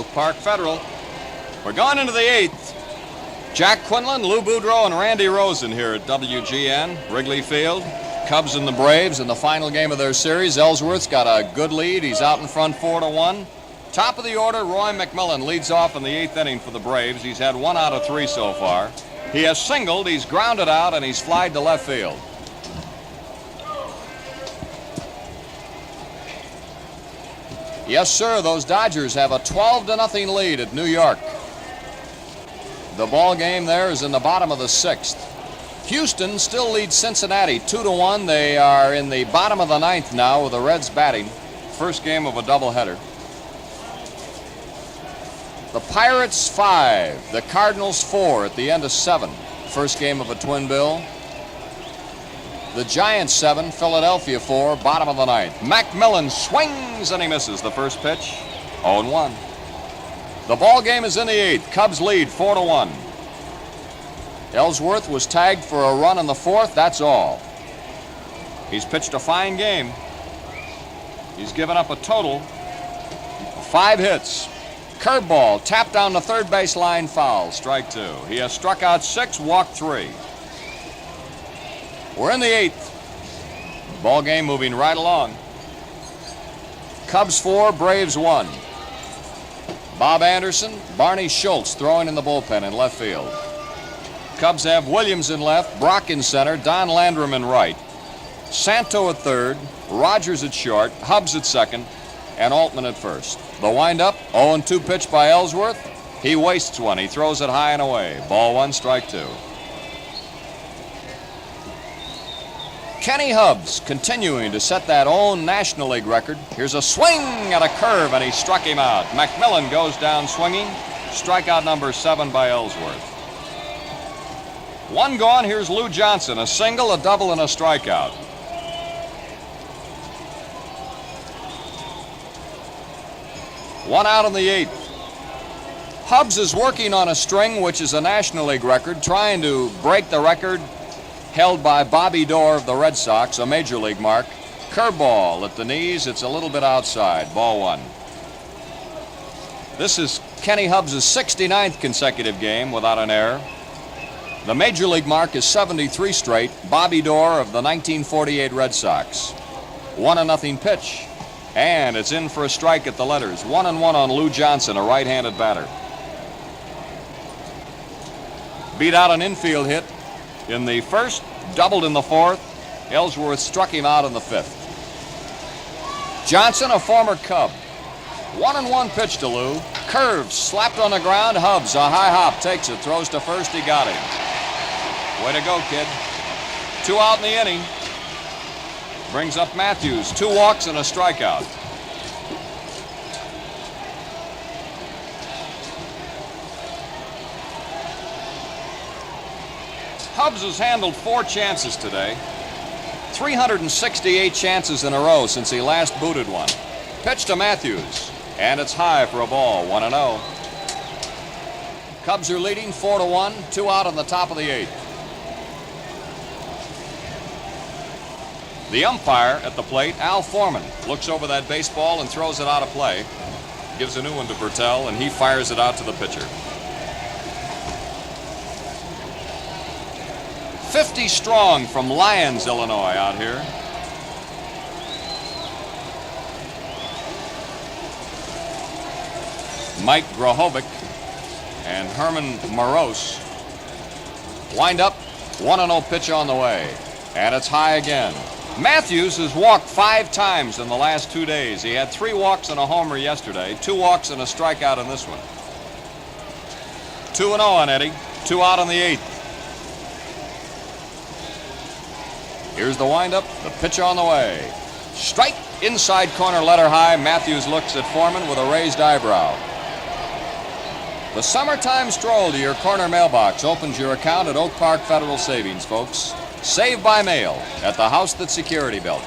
Oak Park Federal. We're going into the 8th. Jack Quinlan, Lou Boudreau, and Randy Rosen here at WGN, Wrigley Field. Cubs and the Braves in the final game of their series. Ellsworth's got a good lead. He's out in front 4-1. Top of the order, Roy McMillan leads off in the 8th inning for the Braves. He's had 1 out of 3 so far. He has singled, he's grounded out, and he's flied to left field. Yes, sir, those Dodgers have a 12-0 lead at New York. The ball game there is in the bottom of the 6th. Houston still leads Cincinnati 2-1. They are in the bottom of the 9th now with the Reds batting. First game of a doubleheader. The Pirates 5, the Cardinals 4 at the end of 7. First game of a twin bill. The Giants 7, Philadelphia 4, bottom of the 9th. McMillan swings and he misses the first pitch. 0-1. The ball game is in the 8th. Cubs lead 4-1. Ellsworth was tagged for a run in the 4th. That's all. He's pitched a fine game. He's given up a total of 5 hits. Curveball tapped down the third base line, foul. Strike 2. He has struck out 6, walked 3. We're in the 8th. Ball game moving right along. Cubs 4, Braves 1. Bob Anderson, Barney Schultz throwing in the bullpen in left field. Cubs have Williams in left, Brock in center, Don Landrum in right. Santo at third, Rogers at short, Hubbs at second, and Altman at first. The windup, 0-2 pitch by Ellsworth. He wastes one. He throws it high and away. Ball 1, strike 2. Kenny Hubbs continuing to set that own National League record. Here's a swing and a curve, and he struck him out. McMillan goes down swinging. Strikeout number 7 by Ellsworth. 1 gone. Here's Lou Johnson. A single, a double, and a strikeout. One out in the 8th. Hubbs is working on a string, which is a National League record, trying to break the record held by Bobby Doerr of the Red Sox, a Major League mark. Curveball at the knees. It's a little bit outside. Ball 1. This is Kenny Hubbs' 69th consecutive game without an error. The Major League mark is 73 straight. Bobby Doerr of the 1948 Red Sox. 1-0 pitch. And it's in for a strike at the letters. 1-1 on Lou Johnson, a right-handed batter. Beat out an infield hit in the 1st, doubled in the 4th. Ellsworth struck him out in the 5th. Johnson, a former Cub. 1-1 pitch to Lou. Curve slapped on the ground. Hubbs, a high hop, takes it, throws to first. He got him. Way to go, kid. 2 out in the inning. Brings up Matthews. 2 walks and a strikeout. Hubbs has handled 4 chances today. 368 chances in a row since he last booted one. Pitch to Matthews, and it's high for a ball. 1-0. Cubs are leading 4-1. 2 out on the top of the 8th. The umpire at the plate, Al Foreman, looks over that baseball and throws it out of play. Gives a new one to Bertel, and he fires it out to the pitcher. 50 strong from Lyons, Illinois, out here. Mike Grahovic and Herman Morose. Wind up, 1-0 pitch on the way, and it's high again. Matthews has walked 5 times in the last 2 days. He had 3 walks and a homer yesterday, 2 walks and a strikeout in this one. 2-0 on Eddie, 2 out on the 8th. Here's the windup, the pitch on the way. Strike, inside corner, letter high. Matthews looks at Foreman with a raised eyebrow. The summertime stroll to your corner mailbox opens your account at Oak Park Federal Savings, folks. Save by mail at the house that security built.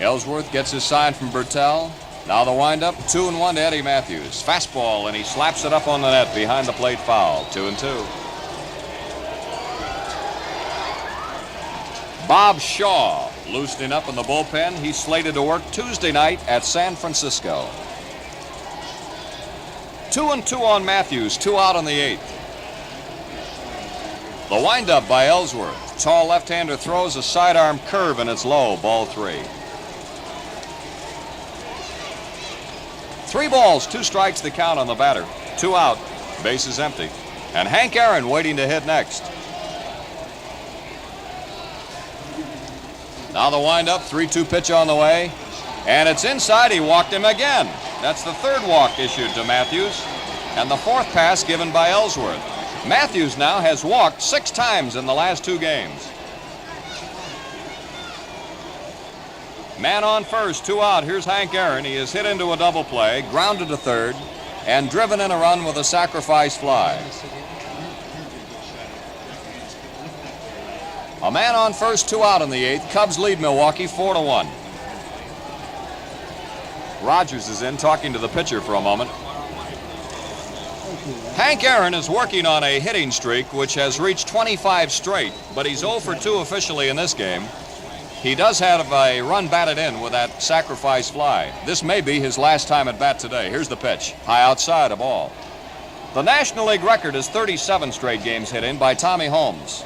Ellsworth gets his sign from Bertel. Now the windup, 2-1 to Eddie Matthews. Fastball, and he slaps it up on the net behind the plate foul. 2-2. Bob Shaw Loosening up in the bullpen, he's slated to work Tuesday night at San Francisco. 2-2 on Matthews, 2 out on the 8th. The windup by Ellsworth. Tall left-hander throws a sidearm curve and it's low, ball 3. 3 balls, 2 strikes the count on the batter. 2 out, bases empty. And Hank Aaron waiting to hit next. Now the windup, 3-2 pitch on the way. And it's inside, he walked him again. That's the 3rd walk issued to Matthews. And the 4th pass given by Ellsworth. Matthews now has walked 6 times in the last 2 games. Man on first, 2 out. Here's Hank Aaron. He is hit into a double play, grounded to third, and driven in a run with a sacrifice fly. A man on first, 2 out in the 8th. Cubs lead Milwaukee 4-1. Rogers is in talking to the pitcher for a moment. Hank Aaron is working on a hitting streak which has reached 25 straight, but he's 0 for 2 officially in this game. He does have a run batted in with that sacrifice fly. This may be his last time at bat today. Here's the pitch. High outside, a ball. The National League record is 37 straight games hit in by Tommy Holmes.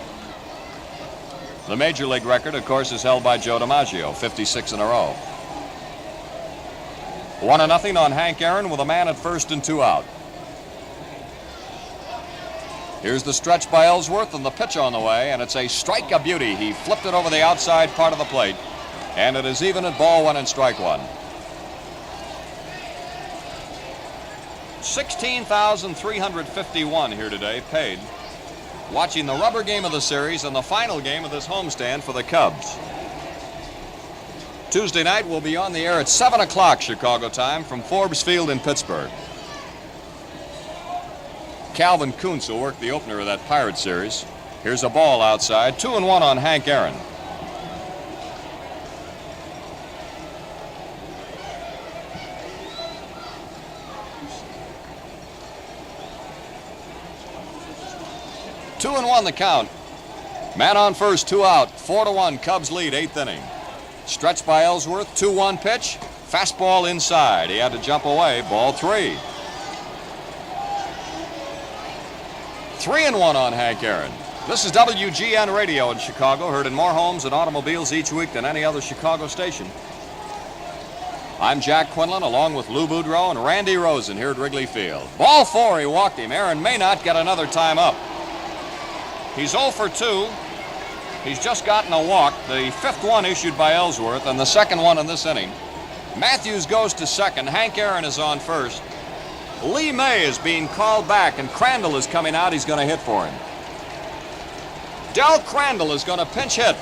The Major League record, of course, is held by Joe DiMaggio, 56 in a row. 1-0 on Hank Aaron with a man at first and 2 out. Here's the stretch by Ellsworth and the pitch on the way, and it's a strike of beauty. He flipped it over the outside part of the plate, and it is even at ball 1 and strike 1. 16,351 here today, paid, watching the rubber game of the series and the final game of this homestand for the Cubs. Tuesday night will be on the air at 7 o'clock Chicago time from Forbes Field in Pittsburgh. Calvin Kuntz will work the opener of that Pirate series. Here's a ball outside, 2-1 on Hank Aaron. Two and 1 the count. Man on first, 2 out. 4-1, Cubs lead, 8th inning. Stretch by Ellsworth, 2-1 pitch. Fastball inside. He had to jump away. Ball 3. 3-1 on Hank Aaron. This is WGN Radio in Chicago, heard in more homes and automobiles each week than any other Chicago station. I'm Jack Quinlan, along with Lou Boudreau and Randy Rosen here at Wrigley Field. Ball 4, he walked him. Aaron may not get another time up. He's 0 for 2. He's just gotten a walk, the 5th one issued by Ellsworth, and the 2nd one in this inning. Matthews goes to second. Hank Aaron is on first. Lee May is being called back, and Crandall is coming out. He's going to hit for him. Del Crandall is going to pinch hit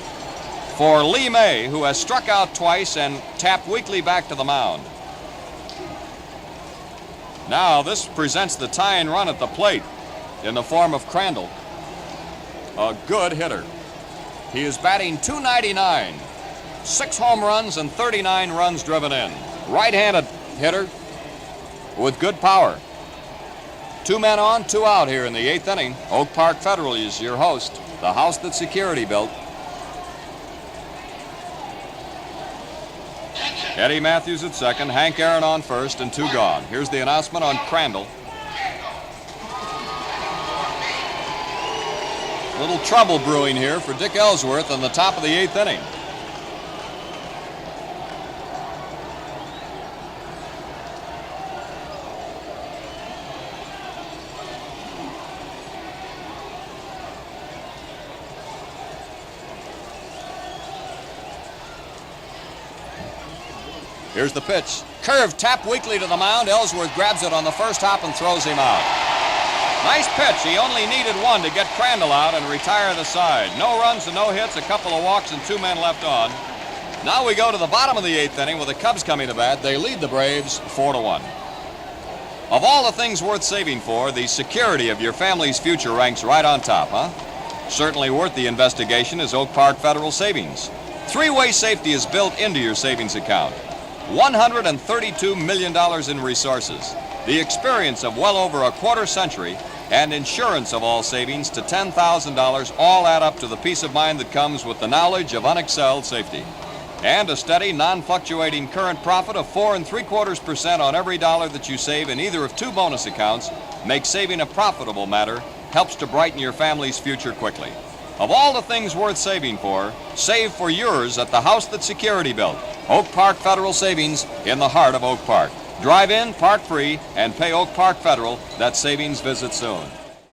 for Lee May, who has struck out twice and tapped weakly back to the mound. Now this presents the tying run at the plate in the form of Crandall. A good hitter. He is batting .299, 6 home runs and 39 runs driven in. Right-handed hitter with good power. 2 men on, 2 out here in the 8th inning. Oak Park Federal is your host, the house that security built. Eddie Matthews at second, Hank Aaron on first, and 2 gone. Here's the announcement on Crandall. Little trouble brewing here for Dick Ellsworth in the top of the 8th inning. Here's the pitch. Curve tapped weakly to the mound. Ellsworth grabs it on the first hop and throws him out. Nice pitch. He only needed 1 to get Crandall out and retire the side. No runs and no hits, a couple of walks and 2 men left on. Now we go to the bottom of the 8th inning with the Cubs coming to bat. They lead the Braves 4-1. Of all the things worth saving for, the security of your family's future ranks right on top, huh? Certainly worth the investigation is Oak Park Federal Savings. 3-way safety is built into your savings account. $132 million in resources, the experience of well over a quarter century, and insurance of all savings to $10,000 all add up to the peace of mind that comes with the knowledge of unexcelled safety. And a steady, non-fluctuating current profit of 4.75% on every dollar that you save in either of two bonus accounts makes saving a profitable matter, helps to brighten your family's future quickly. Of all the things worth saving for, save for yours at the house that Security built. Oak Park Federal Savings in the heart of Oak Park. Drive in, park free, and pay Oak Park Federal. That savings visit soon.